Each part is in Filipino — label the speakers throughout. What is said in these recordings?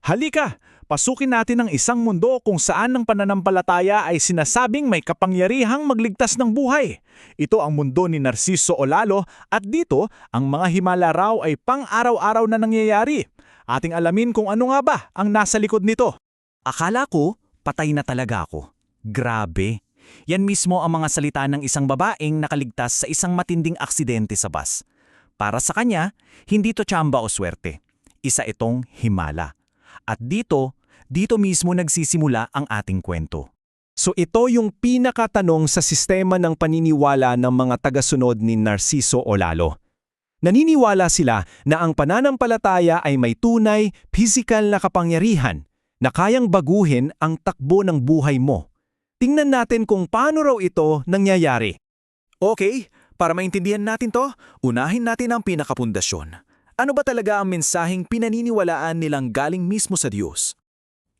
Speaker 1: Halika, pasukin natin ang isang mundo kung saan ang pananampalataya ay sinasabing may kapangyarihang magligtas ng buhay. Ito ang mundo ni Narciso Olalo at dito, ang mga himala raw ay pang-araw-araw na nangyayari. Ating alamin kung ano nga ba ang nasa likod nito.
Speaker 2: Akala ko, patay na talaga ako. Grabe. Yan mismo ang mga salita ng isang babaeng nakaligtas sa isang matinding aksidente sa bus. Para sa kanya, hindi to tsamba o swerte. Isa itong himala. At dito mismo nagsisimula ang ating kwento.
Speaker 3: So ito yung pinakatanong sa sistema ng paniniwala ng mga tagasunod ni Narciso Olalo. Naniniwala sila na ang pananampalataya ay may tunay, pisikal na kapangyarihan na kayang baguhin ang takbo ng buhay mo. Tingnan natin kung paano raw ito nangyayari.
Speaker 1: Okay, para maintindihan natin to, unahin natin ang pinakapundasyon. Ano ba talaga ang mensaheng pinaniniwalaan nilang galing mismo sa Diyos?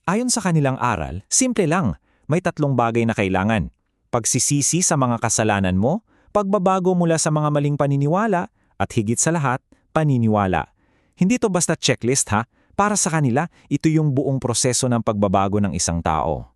Speaker 4: Ayon sa kanilang aral, simple lang. May 3 bagay na kailangan. Pagsisisi sa mga kasalanan mo, pagbabago mula sa mga maling paniniwala, at higit sa lahat, paniniwala. Hindi to basta checklist ha. Para sa kanila, ito yung buong proseso ng pagbabago ng isang tao.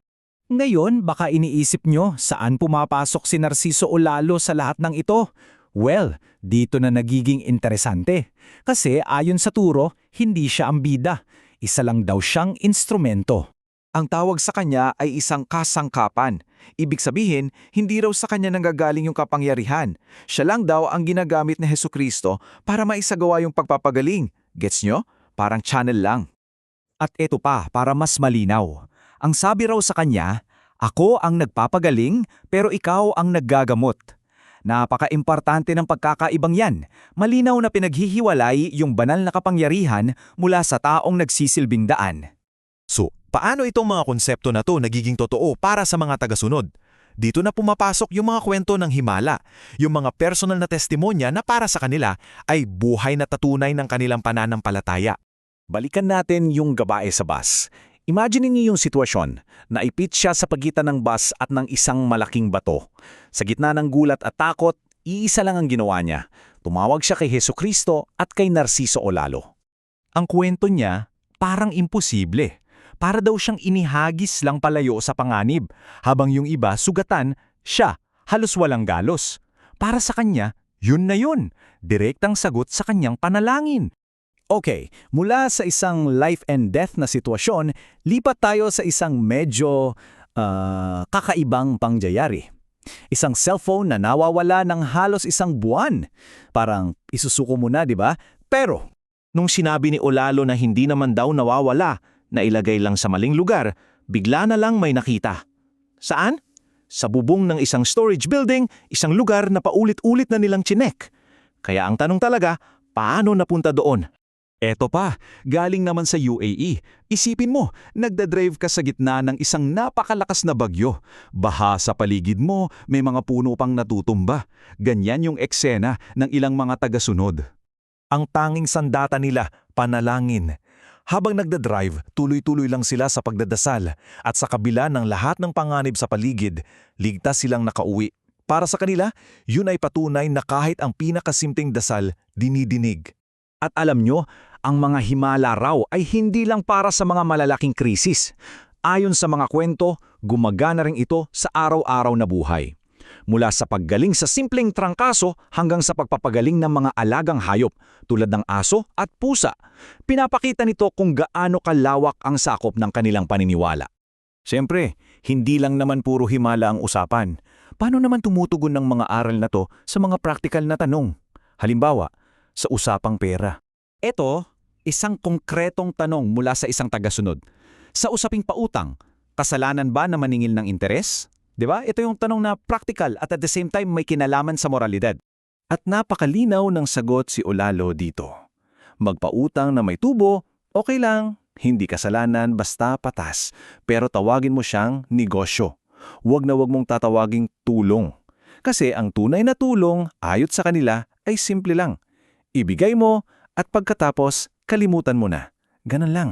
Speaker 2: Ngayon, baka iniisip nyo saan pumapasok si Narciso Olalo sa lahat ng ito? Well, dito na nagiging interesante. Kasi ayon sa turo, hindi siya ang bida. Isa lang daw siyang instrumento.
Speaker 5: Ang tawag sa kanya ay isang kasangkapan. Ibig sabihin, hindi raw sa kanya nanggagaling yung kapangyarihan. Siya lang daw ang ginagamit ni Hesukristo para maisagawa yung pagpapagaling. Gets nyo? Parang channel lang.
Speaker 2: At eto pa, para mas malinaw. Ang sabi raw sa kanya, ako ang nagpapagaling pero ikaw ang naggagamot. Napaka-importante ng pagkakaibang yan. Malinaw na pinaghihiwalay yung banal na kapangyarihan mula sa taong nagsisilbing daan.
Speaker 6: So, paano itong mga konsepto na to nagiging totoo para sa mga tagasunod? Dito na pumapasok yung mga kwento ng himala, yung mga personal na testimonya na para sa kanila ay buhay na tatunay ng kanilang pananampalataya.
Speaker 1: Balikan natin yung gabae sa bus. Imagine niyo yung sitwasyon. Naipit siya sa pagitan ng bus at ng isang malaking bato. Sa gitna ng gulat at takot, iisa lang ang ginawa niya. Tumawag siya kay Hesukristo at kay Narciso Olalo.
Speaker 2: Ang kwento niya, parang imposible. Para daw siyang inihagis lang palayo sa panganib, habang yung iba sugatan, siya, halos walang galos. Para sa kanya, yun na yun. Direktang sagot sa kanyang panalangin.
Speaker 1: Okay, mula sa isang life and death na sitwasyon, lipat tayo sa isang medyo kakaibang pangyayari. Isang cellphone na nawawala ng halos isang buwan. Parang isusuko mo na, di ba? Pero,
Speaker 6: Nung sinabi ni Olalo na hindi naman daw nawawala, na ilagay lang sa maling lugar, bigla na lang may nakita. Saan? Sa bubong ng isang storage building, isang lugar na paulit-ulit na nilang chinek. Kaya ang tanong talaga, paano napunta doon?
Speaker 5: Eto pa, galing naman sa UAE. Isipin mo, nagdadrive ka sa gitna ng isang napakalakas na bagyo. Baha sa paligid mo, may mga puno pang natutumba. Ganyan yung eksena ng ilang mga tagasunod.
Speaker 4: Ang tanging sandata nila, panalangin. Habang nagdadrive, tuloy-tuloy lang sila sa pagdadasal at sa kabila ng lahat ng panganib sa paligid, ligtas silang nakauwi. Para sa kanila, yun ay patunay na kahit ang pinakasimpleng dasal, dinidinig.
Speaker 2: At alam nyo, ang mga himala raw ay hindi lang para sa mga malalaking krisis. Ayon sa mga kwento, gumagana rin ito sa araw-araw na buhay. Mula sa paggaling sa simpleng trangkaso hanggang sa pagpapagaling ng mga alagang hayop tulad ng aso at pusa. Pinapakita nito kung gaano kalawak ang sakop ng kanilang paniniwala.
Speaker 4: Siyempre, hindi lang naman puro himala ang usapan. Paano naman tumutugon ng mga aral na to sa mga praktikal na tanong? Halimbawa, sa usapang pera.
Speaker 2: Ito, isang konkretong tanong mula sa isang tagasunod. Sa usaping pautang, kasalanan ba na maningil ng interes? Diba? Ito yung tanong na practical at at the same time may kinalaman sa moralidad.
Speaker 4: At napakalinaw ng sagot si Olalo dito. Magpautang na may tubo, okay lang. Hindi kasalanan basta patas. Pero tawagin mo siyang negosyo. Huwag na huwag mong tatawaging tulong. Kasi ang tunay na tulong, ayon sa kanila, ay simple lang. Ibigay mo at pagkatapos, kalimutan mo na. Ganun lang.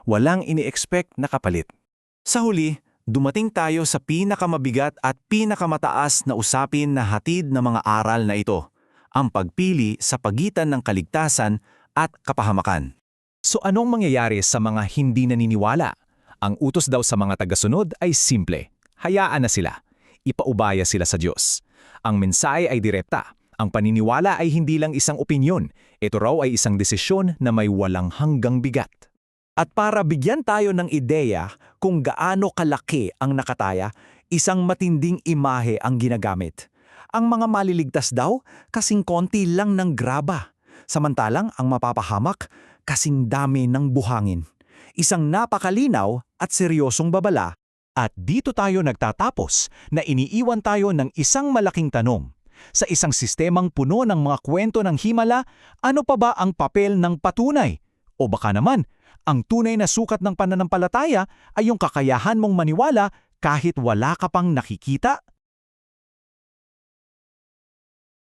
Speaker 4: Walang ini-expect na kapalit.
Speaker 2: Sa huli, dumating tayo sa pinakamabigat at pinakamataas na usapin na hatid ng mga aral na ito, ang pagpili sa pagitan ng kaligtasan at kapahamakan.
Speaker 3: So anong mangyayari sa mga hindi naniniwala? Ang utos daw sa mga tagasunod ay simple. Hayaan na sila. Ipaubaya sila sa Diyos. Ang mensahe ay direkta. Ang paniniwala ay hindi lang isang opinyon. Ito raw ay isang desisyon na may walang hanggang bigat.
Speaker 2: At para bigyan tayo ng ideya kung gaano kalaki ang nakataya, isang matinding imahe ang ginagamit. Ang mga maliligtas daw, kasing konti lang ng graba. Samantalang ang mapapahamak, kasing dami ng buhangin. Isang napakalinaw at seryosong babala. At dito tayo nagtatapos na iniiwan tayo ng isang malaking tanong. Sa isang sistemang puno ng mga kwento ng himala, ano pa ba ang papel ng patunay? O baka naman, ang tunay na sukat ng pananampalataya ay yung kakayahan mong maniwala kahit wala ka pang nakikita